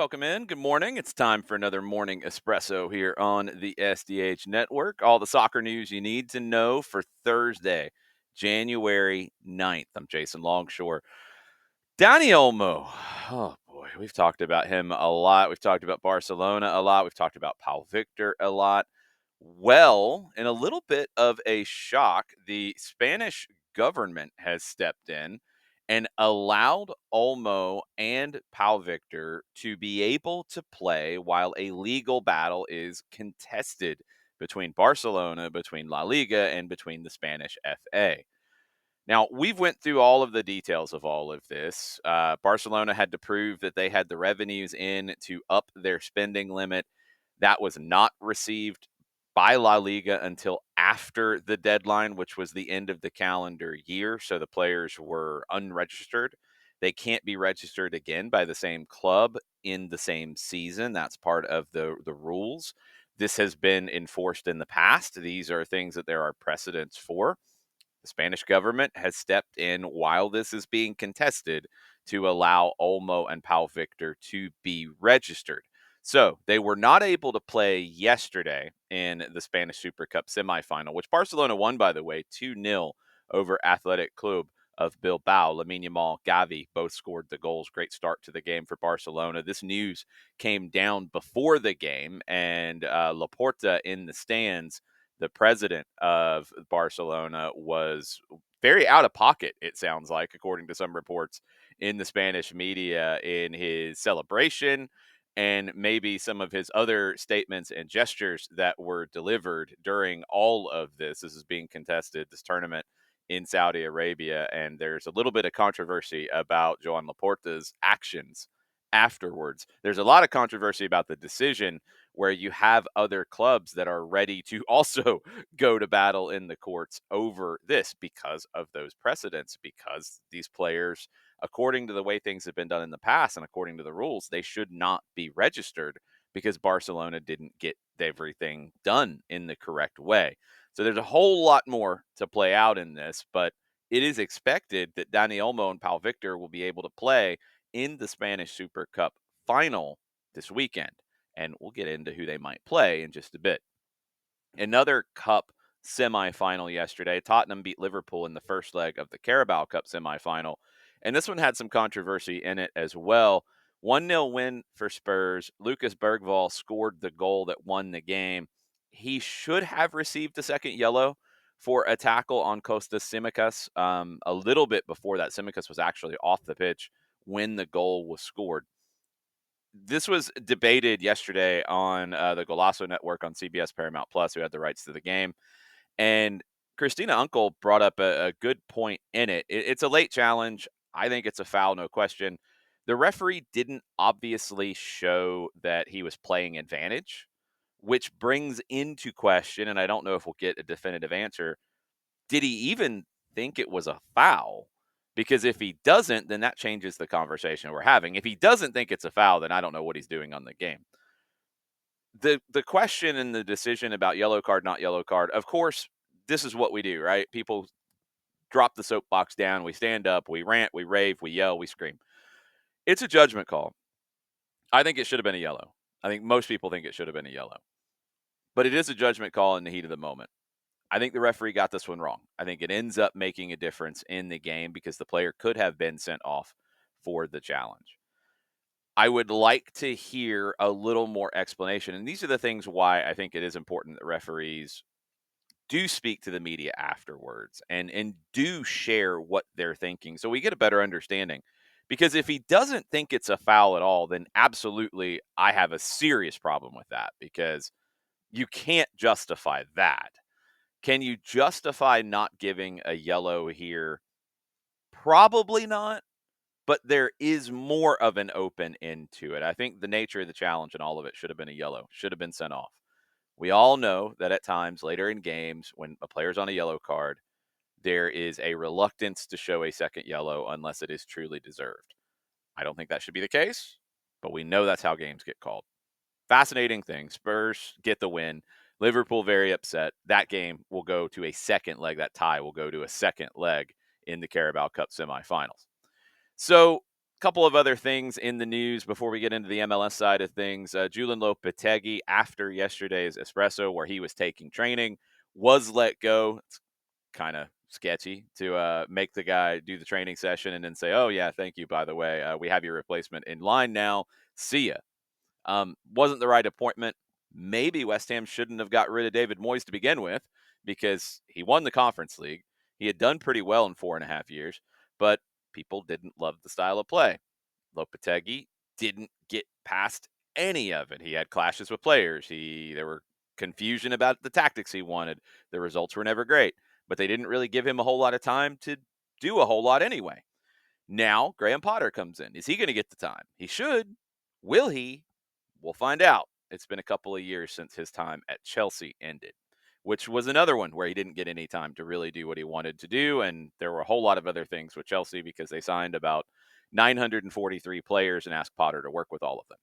Welcome in. Good morning. It's time for another Morning Espresso here on the SDH Network. All the soccer news you need to know for Thursday, January 9th. I'm Jason Longshore. Dani Olmo. Oh, boy. We've talked about him a lot. We've talked about Barcelona a lot. We've talked about Paul Victor a lot. Well, in a little bit of a shock, the Spanish government has stepped in and allowed Olmo and Pau Victor to be able to play while a legal battle is contested between Barcelona, between La Liga, and between the Spanish FA. Now, we've went through all of the details of all of this. Barcelona had to prove that they had the revenues in to up their spending limit. That was not received by La Liga until after the deadline, which was the end of the calendar year. So the players were unregistered. They can't be registered again by the same club in the same season. That's part of the rules. This has been enforced in the past. These are things that there are precedents for. The Spanish government has stepped in while this is being contested to allow Olmo and Pau Victor to be registered. So they were not able to play yesterday in the Spanish Super Cup semifinal, which Barcelona won, by the way, 2-0 over Athletic Club of Bilbao. Lamine Yamal, Gavi both scored the goals. Great start to the game for Barcelona. This news came down before the game, and Laporta in the stands, the president of Barcelona, was very out of pocket, it sounds like, according to some reports in the Spanish media, in his celebration and maybe some of his other statements and gestures that were delivered during all of this. This is being contested, this tournament in Saudi Arabia, and there's a little bit of controversy about Joan Laporta's actions afterwards. There's a lot of controversy about the decision, where you have other clubs that are ready to also go to battle in the courts over this because of those precedents, because these players, according to the way things have been done in the past and according to the rules, they should not be registered because Barcelona didn't get everything done in the correct way. So there's a whole lot more to play out in this, but it is expected that Dani Olmo and Pau Victor will be able to play in the Spanish Super Cup final this weekend. And we'll get into who they might play in just a bit. Another cup semifinal yesterday. Tottenham beat Liverpool in the first leg of the Carabao Cup semifinal. And this one had some controversy in it as well. 1-0 win for Spurs. Lucas Bergvall scored the goal that won the game. He should have received a second yellow for a tackle on Costas Tsimikas. A little bit before that, Tsimikas was actually off the pitch when the goal was scored. This was debated yesterday on the Golasso Network on CBS Paramount Plus, who had the rights to the game. And Christina Uncle brought up a good point in it. It's a late challenge. I think it's a foul, no question. The referee didn't obviously show that he was playing advantage, which brings into question, and I don't know if we'll get a definitive answer, did he even think it was a foul? Because if he doesn't, then that changes the conversation we're having. If he doesn't think it's a foul, then I don't know what he's doing on the game. The question and the decision about yellow card, not yellow card, of course, this is what we do, right? People drop the soapbox down, we stand up, we rant, we rave, we yell, we scream. It's a judgment call. I think it should have been a yellow. I think most people think it should have been a yellow. But it is a judgment call in the heat of the moment. I think the referee got this one wrong. I think it ends up making a difference in the game because the player could have been sent off for the challenge. I would like to hear a little more explanation. And these are the things why I think it is important that referees do speak to the media afterwards and do share what they're thinking so we get a better understanding. Because if he doesn't think it's a foul at all, then absolutely I have a serious problem with that, because you can't justify that. Can you justify not giving a yellow here? Probably not, but there is more of an open end to it. I think the nature of the challenge and all of it should have been a yellow, should have been sent off. We all know that at times later in games, when a player's on a yellow card, there is a reluctance to show a second yellow unless it is truly deserved. I don't think that should be the case, but we know that's how games get called. Fascinating thing. Spurs get the win. Liverpool very upset. That game will go to a second leg. That tie will go to a second leg in the Carabao Cup semifinals. So Couple of other things in the news before we get into the MLS side of things. Julian Lopetegui, after yesterday's Espresso, where he was taking training, was let go. It's kind of sketchy to make the guy do the training session and then say, "Oh yeah, thank you. By the way, we have your replacement in line now. See ya." Wasn't the right appointment. Maybe West Ham shouldn't have got rid of David Moyes to begin with because he won the Conference League. He had done pretty well in 4.5 years, but people didn't love the style of play. Lopetegui didn't get past any of it. He had clashes with players. There were confusion about the tactics he wanted. The results were never great, but they didn't really give him a whole lot of time to do a whole lot anyway. Now, Graham Potter comes in. Is he going to get the time? He should. Will he? We'll find out. It's been a couple of years since his time at Chelsea ended, which was another one where he didn't get any time to really do what he wanted to do. And there were a whole lot of other things with Chelsea because they signed about 943 players and asked Potter to work with all of them.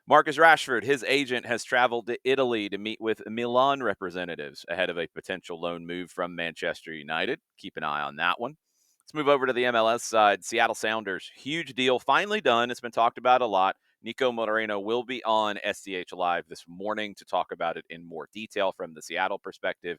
Marcus Rashford, his agent, has traveled to Italy to meet with Milan representatives ahead of a potential loan move from Manchester United. Keep an eye on that one. Let's move over to the MLS side. Seattle Sounders, huge deal, finally done. It's been talked about a lot. Nico Moreno will be on SDH Live this morning to talk about it in more detail from the Seattle perspective.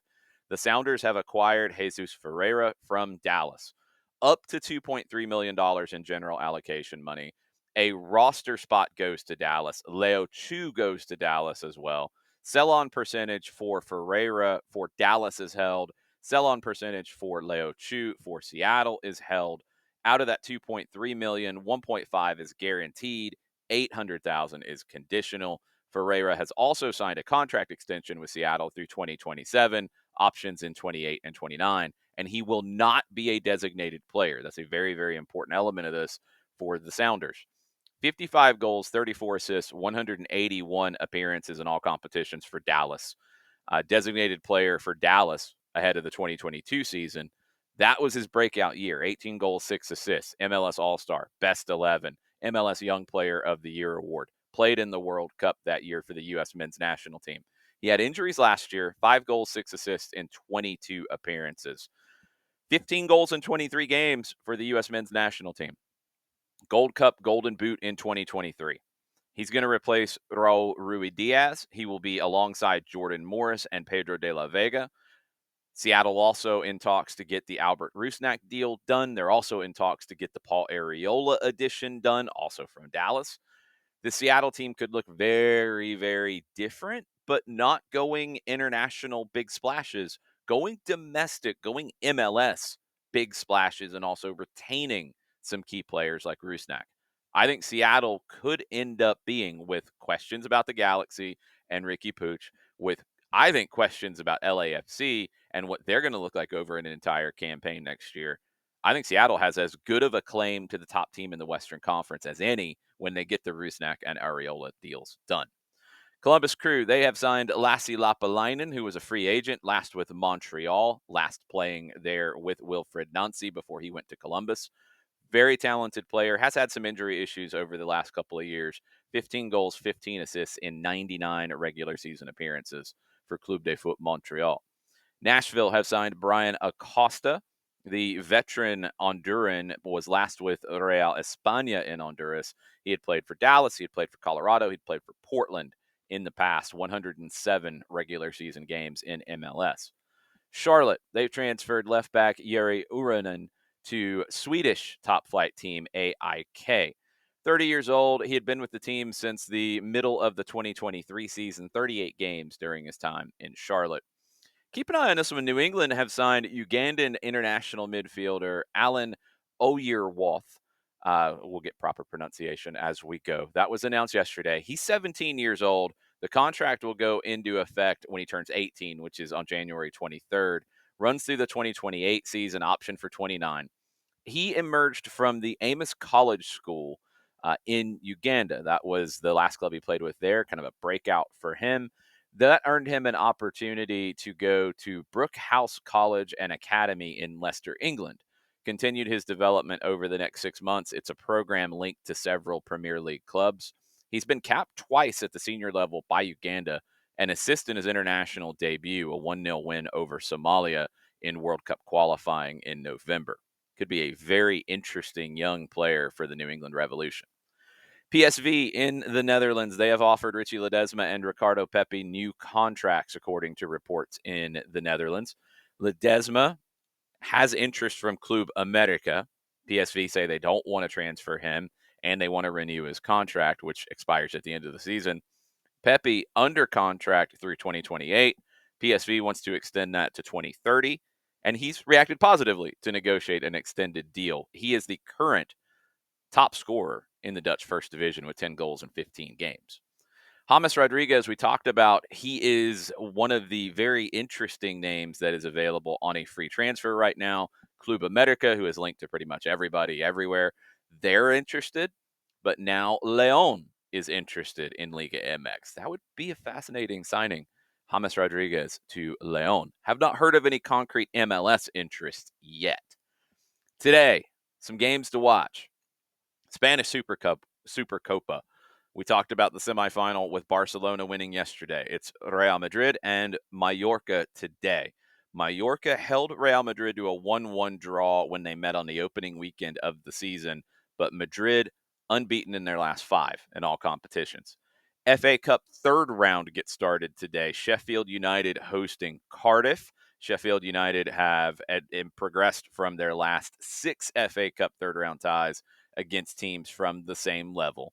The Sounders have acquired Jesus Ferreira from Dallas, up to $2.3 million in general allocation money. A roster spot goes to Dallas. Leo Chu goes to Dallas as well. Sell-on percentage for Ferreira for Dallas is held. Sell-on percentage for Leo Chu for Seattle is held. Out of that 2.3 million, 1.5 is guaranteed. 800,000 is conditional. Ferreira has also signed a contract extension with Seattle through 2027, options in 28 and 29, and he will not be a designated player. That's a very, very important element of this for the Sounders. 55 goals, 34 assists, 181 appearances in all competitions for Dallas. Designated player for Dallas ahead of the 2022 season. That was his breakout year. 18 goals, 6 assists, MLS All-Star, Best 11, MLS Young Player of the Year award. Played in the World Cup that year for the U.S. men's national team. He had injuries last year, 5 goals, 6 assists in 22 appearances. 15 goals in 23 games for the U.S. men's national team. Gold Cup, Golden Boot in 2023. He's going to replace Raul Ruidiaz. He will be alongside Jordan Morris and Pedro de la Vega. Seattle also in talks to get the Albert Rusnak deal done. They're also in talks to get the Paul Arriola addition done, also from Dallas. The Seattle team could look very, very different, but not going international big splashes, going domestic, going MLS big splashes, and also retaining some key players like Rusnak. I think Seattle could end up being, with questions about the Galaxy and Ricky Pooch, with I think questions about LAFC and what they're going to look like over an entire campaign next year. I think Seattle has as good of a claim to the top team in the Western Conference as any when they get the Rusnak and Arriola deals done. Columbus Crew, they have signed Lassi Lapalainen, who was a free agent, last with Montreal, last playing there with Wilfred Nancy before he went to Columbus. Very talented player, has had some injury issues over the last couple of years. 15 goals, 15 assists in 99 regular season appearances for Club de Foot Montreal. Nashville have signed Brian Acosta. The veteran Honduran was last with Real España in Honduras. He had played for Dallas. He had played for Colorado. He'd played for Portland in the past, 107 regular season games in MLS. Charlotte, they've transferred left back Jari Uronen to Swedish top flight team AIK. 30 years old, he had been with the team since the middle of the 2023 season, 38 games during his time in Charlotte. Keep an eye on this one. New England have signed Ugandan international midfielder Alan Oyerwath. We'll get proper pronunciation as we go. That was announced yesterday. He's 17 years old. The contract will go into effect when he turns 18, which is on January 23rd. Runs through the 2028 season, option for 29. He emerged from the Amos College School in Uganda. That was the last club he played with there, kind of a breakout for him. That earned him an opportunity to go to Brookhouse College and Academy in Leicester, England. Continued his development over the next 6 months. It's a program linked to several Premier League clubs. He's been capped twice at the senior level by Uganda and assist in his international debut, a 1-0 win over Somalia in World Cup qualifying in November. Could be a very interesting young player for the New England Revolution. PSV in the Netherlands, they have offered Richie Ledesma and Ricardo Pepi new contracts, according to reports in the Netherlands. Ledesma has interest from Club America. PSV say they don't want to transfer him, and they want to renew his contract, which expires at the end of the season. Pepe under contract through 2028. PSV wants to extend that to 2030, and he's reacted positively to negotiate an extended deal. He is the current top scorer in the Dutch First Division with 10 goals in 15 games. James Rodriguez, we talked about, he is one of the very interesting names that is available on a free transfer right now. Club America, who is linked to pretty much everybody everywhere, they're interested. But now Leon is interested in Liga MX. That would be a fascinating signing. James Rodriguez to Leon. Have not heard of any concrete MLS interest yet. Today, some games to watch. Spanish Supercopa. We talked about the semifinal with Barcelona winning yesterday. It's Real Madrid and Mallorca today. Mallorca held Real Madrid to a 1-1 draw when they met on the opening weekend of the season, but Madrid unbeaten in their last 5 in all competitions. FA Cup third round gets started today. Sheffield United hosting Cardiff. Sheffield United have progressed from their last 6 FA Cup third round ties against teams from the same level.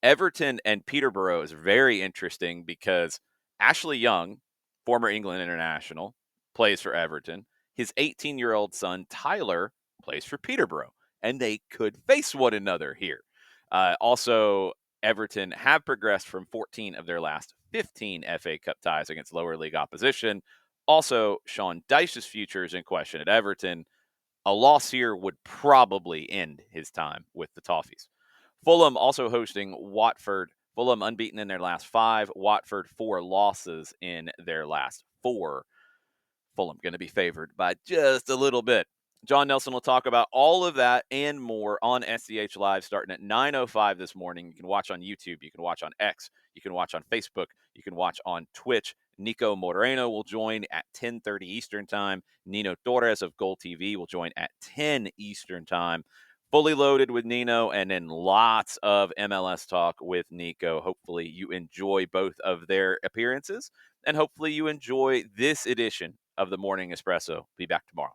Everton and Peterborough is very interesting because Ashley Young, former England international, plays for Everton. His 18-year-old son, Tyler, plays for Peterborough, and they could face one another here. Also, Everton have progressed from 14 of their last 15 FA Cup ties against lower league opposition. Also, Sean Dyche's future is in question at Everton. A loss here would probably end his time with the Toffees. Fulham also hosting Watford. Fulham unbeaten in their last 5. Watford 4 losses in their last 4. Fulham going to be favored by just a little bit. John Nelson will talk about all of that and more on SDH Live starting at 9:05 this morning. You can watch on YouTube. You can watch on X. You can watch on Facebook. You can watch on Twitch. Nico Moreno will join at 10:30 Eastern Time. Nino Torres of Goal TV will join at 10 Eastern Time. Fully loaded with Nino, and then lots of MLS talk with Nico. Hopefully you enjoy both of their appearances, and hopefully you enjoy this edition of the Morning Espresso. Be back tomorrow.